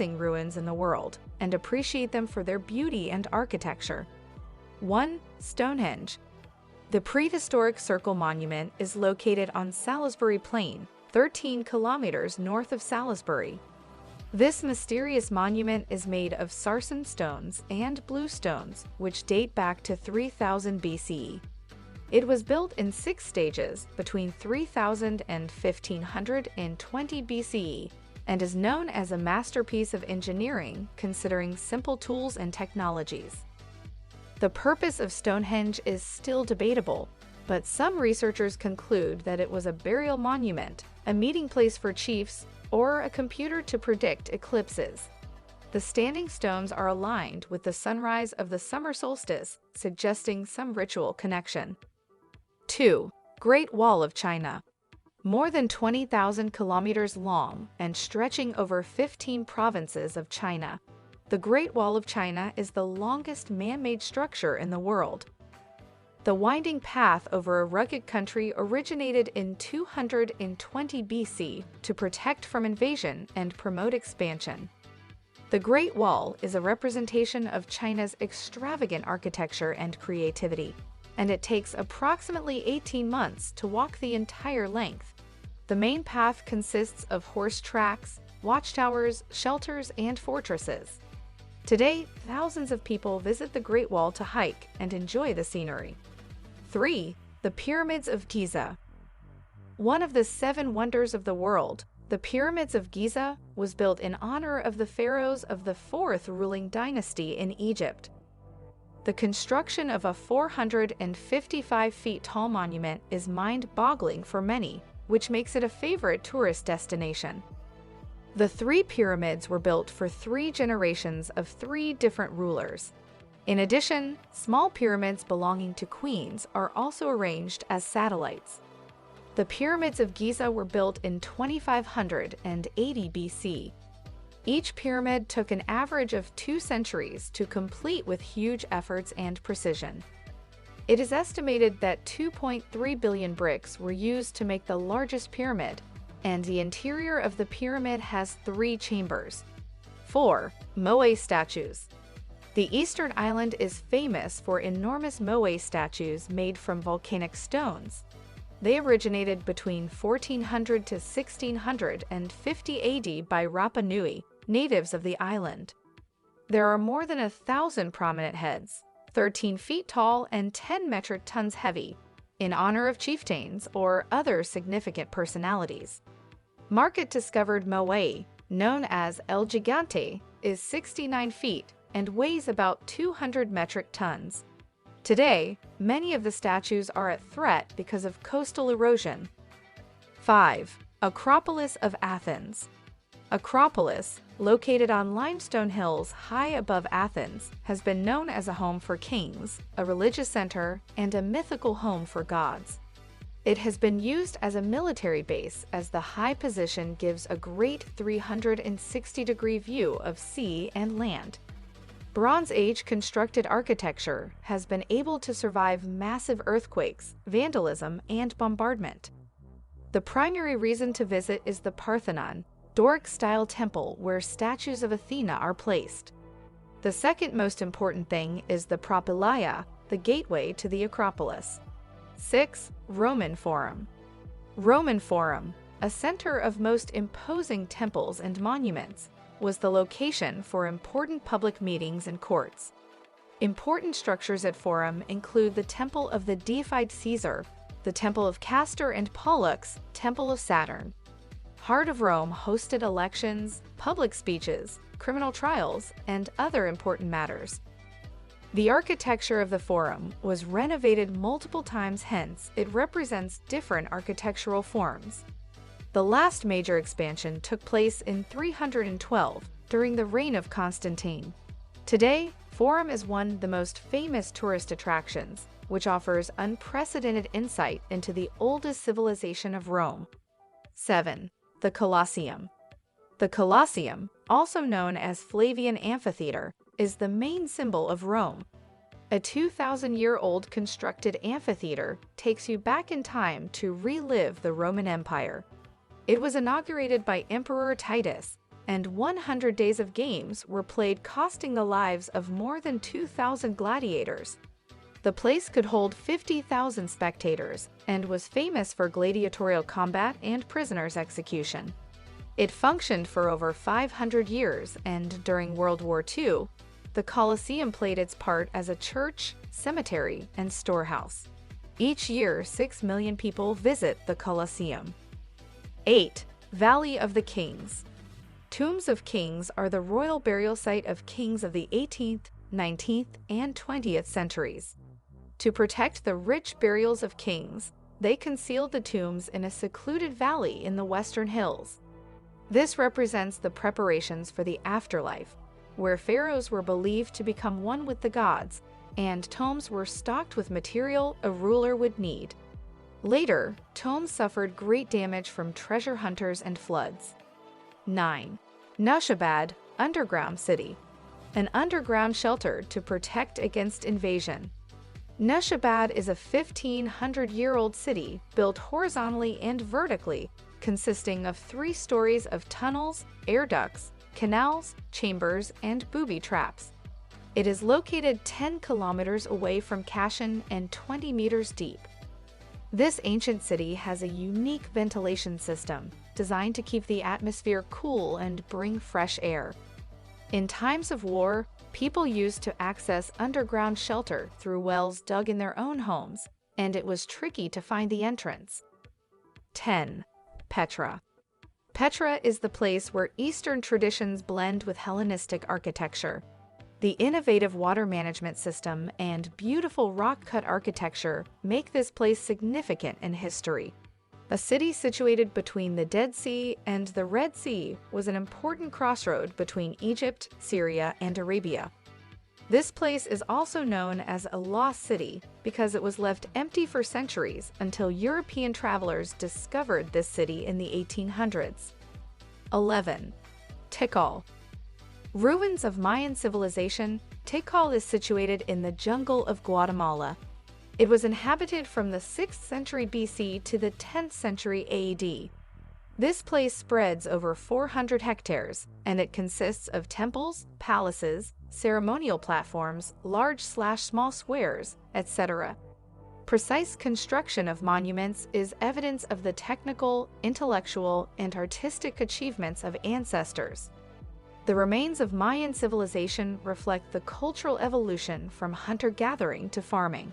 amazing ruins in the world and appreciate them for their beauty and architecture. 1. Stonehenge. The prehistoric circle monument is located on Salisbury Plain, 13 kilometers north of Salisbury. This mysterious monument is made of sarsen stones and blue stones, which date back to 3000 BCE. It was built in 6 stages between 3000 and 1520 BCE and is known as a masterpiece of engineering considering simple tools and technologies. The purpose of Stonehenge is still debatable, but some researchers conclude that it was a burial monument, a meeting place for chiefs, or a computer to predict eclipses. The standing stones are aligned with the sunrise of the summer solstice, suggesting some ritual connection. 2. Great Wall of China. More than 20,000 kilometers long and stretching over 15 provinces of China, the Great Wall of China is the longest man-made structure in the world. The winding path over a rugged country originated in 220 BC to protect from invasion and promote expansion. The Great Wall is a representation of China's extravagant architecture and creativity, and it takes approximately 18 months to walk the entire length. The main path consists of horse tracks, watchtowers, shelters, and fortresses. Today, thousands of people visit the Great Wall to hike and enjoy the scenery. 3. The Pyramids of Giza. One of the 7 wonders of the world, the Pyramids of Giza was built in honor of the pharaohs of the 4th ruling dynasty in Egypt. The construction of a 455 feet tall monument is mind-boggling for many, which makes it a favorite tourist destination. The 3 pyramids were built for 3 generations of 3 different rulers. In addition, small pyramids belonging to queens are also arranged as satellites. The Pyramids of Giza were built in 2580 BC. Each pyramid took an average of 2 centuries to complete with huge efforts and precision. It is estimated that 2.3 billion bricks were used to make the largest pyramid, and the interior of the pyramid has 3 chambers. 4. Moai statues. The eastern island is famous for enormous moai statues made from volcanic stones. They originated between 1400 to 1650 AD by Rapa Nui, natives of the island. There are more than 1,000 prominent heads, 13 feet tall and 10 metric tons heavy, in honor of chieftains or other significant personalities. Market-discovered moai, known as El Gigante, is 69 feet and weighs about 200 metric tons. Today, many of the statues are at threat because of coastal erosion. 5. Acropolis of Athens. Acropolis, located on limestone hills high above Athens, has been known as a home for kings, a religious center, and a mythical home for gods. It has been used as a military base as the high position gives a great 360-degree view of sea and land. Bronze Age constructed architecture has been able to survive massive earthquakes, vandalism, and bombardment. The primary reason to visit is the Parthenon, Doric-style temple where statues of Athena are placed. The second most important thing is the Propylaea, the gateway to the Acropolis. 6. Roman Forum. Roman Forum, a center of most imposing temples and monuments, was the location for important public meetings and courts. Important structures at Forum include the Temple of the deified Caesar, the Temple of Castor and Pollux, Temple of Saturn. Heart of Rome hosted elections, public speeches, criminal trials, and other important matters. The architecture of the Forum was renovated multiple times, hence it represents different architectural forms. The last major expansion took place in 312 during the reign of Constantine. Today, Forum is one of the most famous tourist attractions, which offers unprecedented insight into the oldest civilization of Rome. 7. The Colosseum. The Colosseum, also known as Flavian Amphitheater, is the main symbol of Rome. A 2,000-year-old constructed amphitheater takes you back in time to relive the Roman Empire. It was inaugurated by Emperor Titus, and 100 days of games were played, costing the lives of more than 2,000 gladiators. The place could hold 50,000 spectators and was famous for gladiatorial combat and prisoners' execution. It functioned for over 500 years, and during World War II, the Colosseum played its part as a church, cemetery, and storehouse. Each year, 6 million people visit the Colosseum. 8. Valley of the Kings. Tombs of kings are the royal burial site of kings of the 18th, 19th, and 20th centuries. To protect the rich burials of kings, they concealed the tombs in a secluded valley in the Western Hills. This represents the preparations for the afterlife, where pharaohs were believed to become one with the gods, and tombs were stocked with material a ruler would need. Later, tombs suffered great damage from treasure hunters and floods. 9. Nushabad, underground city. An underground shelter to protect against invasion. Nushabad is a 1,500-year-old city built horizontally and vertically, consisting of 3 stories of tunnels, air ducts, canals, chambers, and booby traps. It is located 10 kilometers away from Kashan and 20 meters deep. This ancient city has a unique ventilation system designed to keep the atmosphere cool and bring fresh air. In times of war, people used to access underground shelter through wells dug in their own homes, and it was tricky to find the entrance. 10. Petra. Petra is the place where Eastern traditions blend with Hellenistic architecture. The innovative water management system and beautiful rock-cut architecture make this place significant in history. A city situated between the Dead Sea and the Red Sea was an important crossroad between Egypt, Syria, and Arabia. This place is also known as a lost city because it was left empty for centuries until European travelers discovered this city in the 1800s. 11. Tikal. Ruins of Mayan civilization, Tikal is situated in the jungle of Guatemala. It was inhabited from the 6th century BC to the 10th century AD. This place spreads over 400 hectares, and it consists of temples, palaces, ceremonial platforms, large/small squares, etc. Precise construction of monuments is evidence of the technical, intellectual, and artistic achievements of ancestors. The remains of Mayan civilization reflect the cultural evolution from hunter-gathering to farming.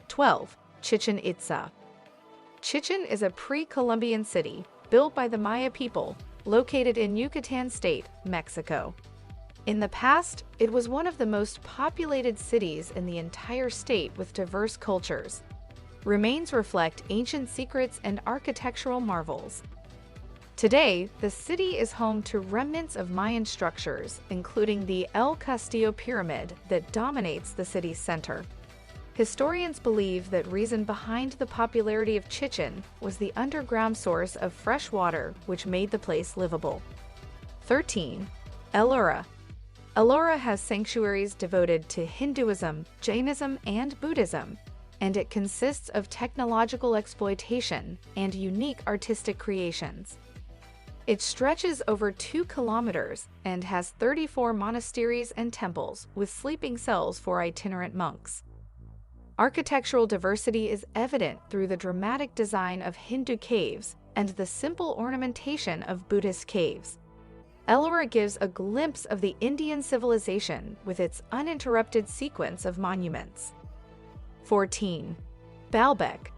12. Chichen Itza. Chichen is a pre-Columbian city built by the Maya people, located in Yucatan State, Mexico. In the past, it was one of the most populated cities in the entire state with diverse cultures. Remains reflect ancient secrets and architectural marvels. Today, the city is home to remnants of Mayan structures, including the El Castillo Pyramid that dominates the city's center. Historians believe that reason behind the popularity of Chichen was the underground source of fresh water which made the place livable. 13. Ellora. Ellora has sanctuaries devoted to Hinduism, Jainism, and Buddhism, and it consists of technological exploitation and unique artistic creations. It stretches over 2 kilometers and has 34 monasteries and temples with sleeping cells for itinerant monks. Architectural diversity is evident through the dramatic design of Hindu caves and the simple ornamentation of Buddhist caves. Ellora gives a glimpse of the Indian civilization with its uninterrupted sequence of monuments. 14. Baalbek.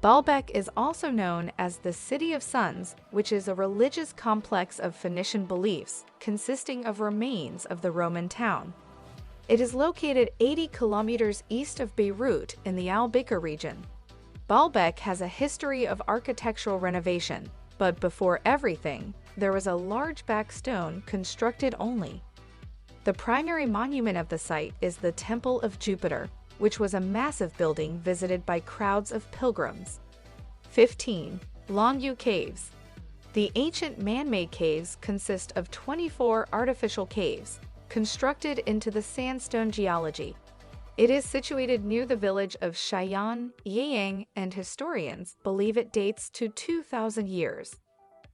Baalbek is also known as the City of Suns, which is a religious complex of Phoenician beliefs consisting of remains of the Roman town. It is located 80 kilometers east of Beirut in the Al-Bikr region. Baalbek has a history of architectural renovation, but before everything, there was a large back stone constructed only. The primary monument of the site is the Temple of Jupiter, which was a massive building visited by crowds of pilgrims. 15. Longyu Caves. The ancient man-made caves consist of 24 artificial caves, constructed into the sandstone geology. It is situated near the village of Cheyenne, Yiyang, and historians believe it dates to 2,000 years.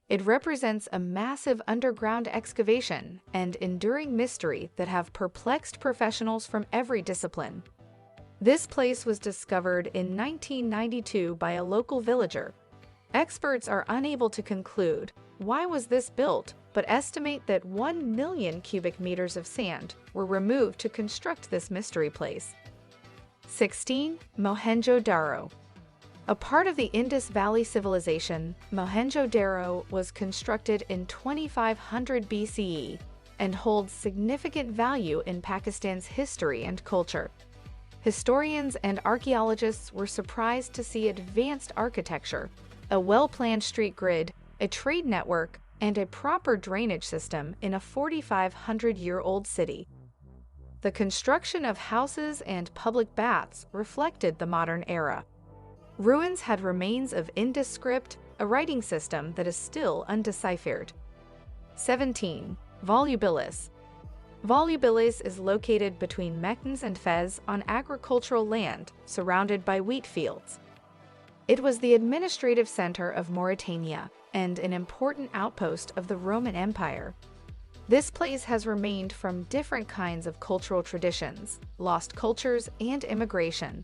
It represents a massive underground excavation and enduring mystery that have perplexed professionals from every discipline. This place was discovered in 1992 by a local villager. Experts are unable to conclude why was this built, but estimate that 1 million cubic meters of sand were removed to construct this mystery place. 16. Mohenjo-Daro. A part of the Indus Valley Civilization, Mohenjo-Daro was constructed in 2500 BCE and holds significant value in Pakistan's history and culture. Historians and archaeologists were surprised to see advanced architecture, a well-planned street grid, a trade network, and a proper drainage system in a 4,500-year-old city. The construction of houses and public baths reflected the modern era. Ruins had remains of Indus script, a writing system that is still undeciphered. 17. Volubilis. Volubilis is located between Meknes and Fez on agricultural land surrounded by wheat fields. It was the administrative center of Mauritania and an important outpost of the Roman Empire. This place has remained from different kinds of cultural traditions, lost cultures, and immigration.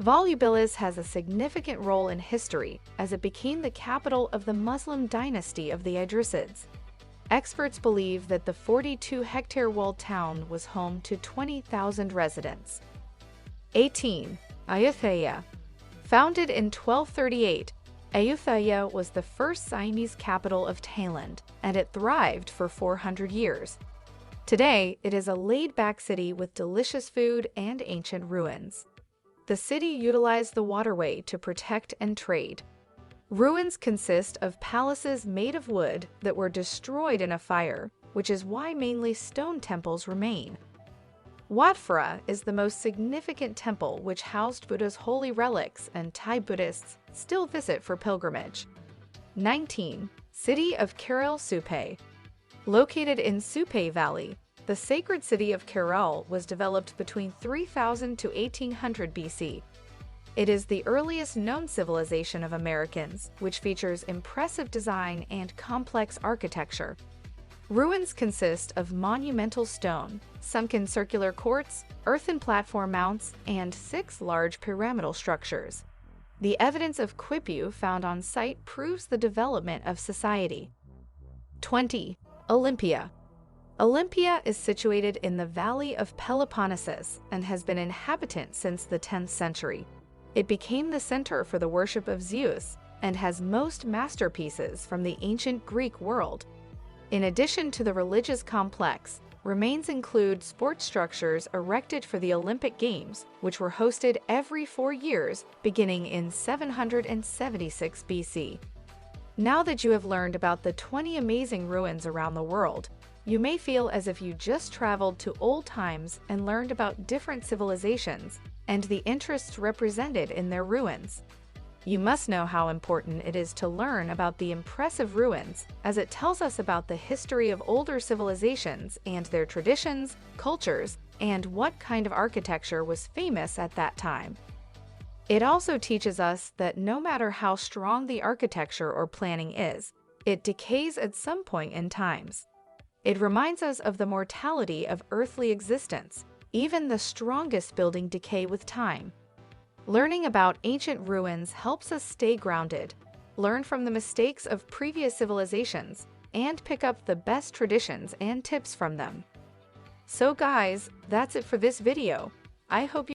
Volubilis has a significant role in history as it became the capital of the Muslim dynasty of the Idrisids. Experts believe that the 42-hectare walled town was home to 20,000 residents. 18. Ayutthaya. Founded in 1238, Ayutthaya was the first Siamese capital of Thailand, and it thrived for 400 years. Today, it is a laid-back city with delicious food and ancient ruins. The city utilized the waterway to protect and trade. Ruins consist of palaces made of wood that were destroyed in a fire, which is why mainly stone temples remain. Wat Phra is the most significant temple which housed Buddha's holy relics, and Thai Buddhists still visit for pilgrimage. 19. City of Kerala Supe. Located in Supe Valley, the sacred city of Kerala was developed between 3000 to 1800 BC. It is the earliest known civilization of Americans, which features impressive design and complex architecture. Ruins consist of monumental stone, sunken circular courts, earthen platform mounts, and 6 large pyramidal structures. The evidence of quipu found on site proves the development of society. 20. Olympia. Olympia is situated in the valley of Peloponnesus and has been inhabited since the 10th century. It became the center for the worship of Zeus and has most masterpieces from the ancient Greek world. In addition to the religious complex, remains include sports structures erected for the Olympic Games, which were hosted every 4 years, beginning in 776 BC. Now that you have learned about the 20 amazing ruins around the world, you may feel as if you just traveled to old times and learned about different civilizations and the interests represented in their ruins. You must know how important it is to learn about the impressive ruins, as it tells us about the history of older civilizations and their traditions, cultures, and what kind of architecture was famous at that time. It also teaches us that no matter how strong the architecture or planning is, it decays at some point in times. It reminds us of the mortality of earthly existence. Even the strongest building decay with time. Learning about ancient ruins helps us stay grounded, learn from the mistakes of previous civilizations, and pick up the best traditions and tips from them. So guys, that's it for this video. I hope you